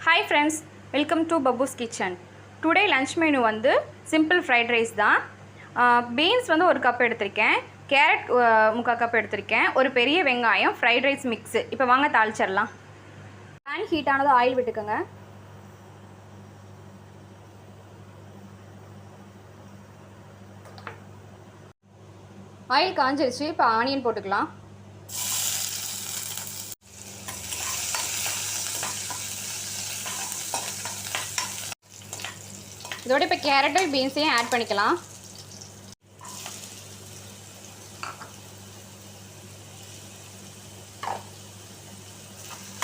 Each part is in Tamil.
Hi friends, welcome to Babu's Kitchen. Today lunch menu வந்து simple fried rice தான். Beans வந்து ஒரு கப் எடுத்திருக்கேன், கேரட் முக்கால் கப் எடுத்திருக்கேன், ஒரு பெரிய வெங்காயம், ஃப்ரைட் ரைஸ் மிக்ஸ். இப்போ வாங்க தாளிச்சிடலாம். பேன் ஹீட் ஆனது ஆயில் விட்டுக்கோங்க. ஆயில் காஞ்சிருச்சு, இப்போ ஆனியன் போட்டுக்கலாம். இதோட இப்போ கேரட்டும் பீன்ஸையும் ஆட் பண்ணிக்கலாம்.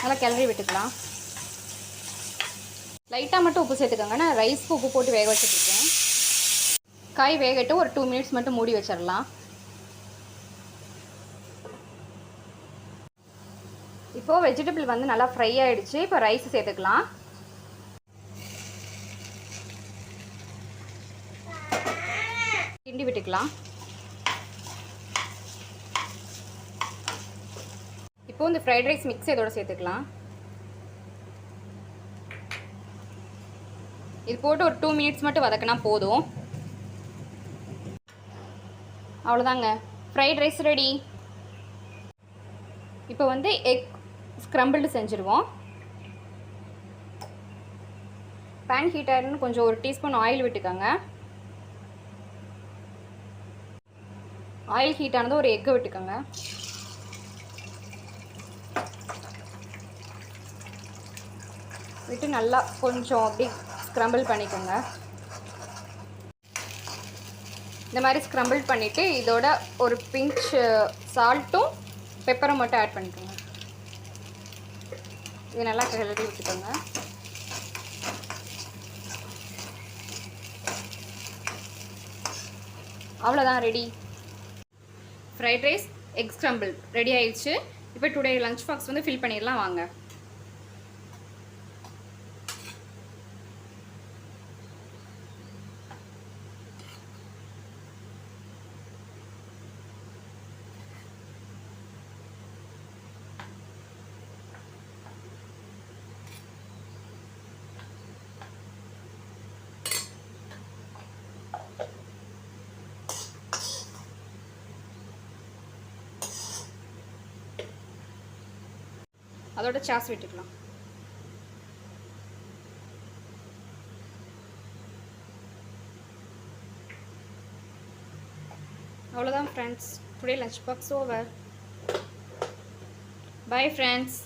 நல்லா கிளறி விட்டுக்கலாம். லைட்டாக மட்டும் உப்பு சேர்த்துக்கோங்க, நான் ரைஸ்க்கு உப்பு போட்டு வேக வச்சுருக்கேன். காய் வேகட்டும், ஒரு 2 மினிட்ஸ் மட்டும் மூடி வச்சிடலாம். இப்போது வெஜிடபிள் வந்து நல்லா ஃப்ரை ஆகிடுச்சு. இப்போ ரைஸ் சேர்த்துக்கலாம். கிண்டி விட்டுக்கலாம். இப்போ இந்த ஃப்ரைட் ரைஸ் மிக்ஸ் இதோட சேர்த்துக்கலாம். இது போட்டு ஒரு 2 மினிட்ஸ் மட்டும் வதக்கினா போதும். அவ்வளோதாங்க, ஃப்ரைட் ரைஸ் ரெடி. இப்போ வந்து எக் ஸ்க்ரம்பிள்டு செஞ்சுருவோம். பேன் ஹீட் ஆகிடுன்னு கொஞ்சம் ஒரு டீஸ்பூன் ஆயில் விட்டுக்கோங்க. ஆயில் ஹீட் ஆனது ஒரு எக்கு விட்டுக்கோங்க. விட்டு நல்லா கொஞ்சம் அப்படி ஸ்க்ரம்பிள் பண்ணிக்கோங்க. இந்த மாதிரி ஸ்க்ரம்பிள் பண்ணிவிட்டு இதோட ஒரு பிஞ்ச் சால்ட்டும் பெப்பரும் மட்டும் ஆட் பண்ணிக்கோங்க. இது நல்லா கிளறி விட்டுக்கோங்க. அவ்வளோதான், ready. Fried rice egg scramble ready ஆயிடுச்சு. இப்போ டுடே லஞ்ச் பாக்ஸ் வந்து ஃபில் பண்ணிடலாம் வாங்க. அதோட சாஸ் விட்டுக்கலாம். அவ்வளோதான் friends, today lunch box over. Bye friends.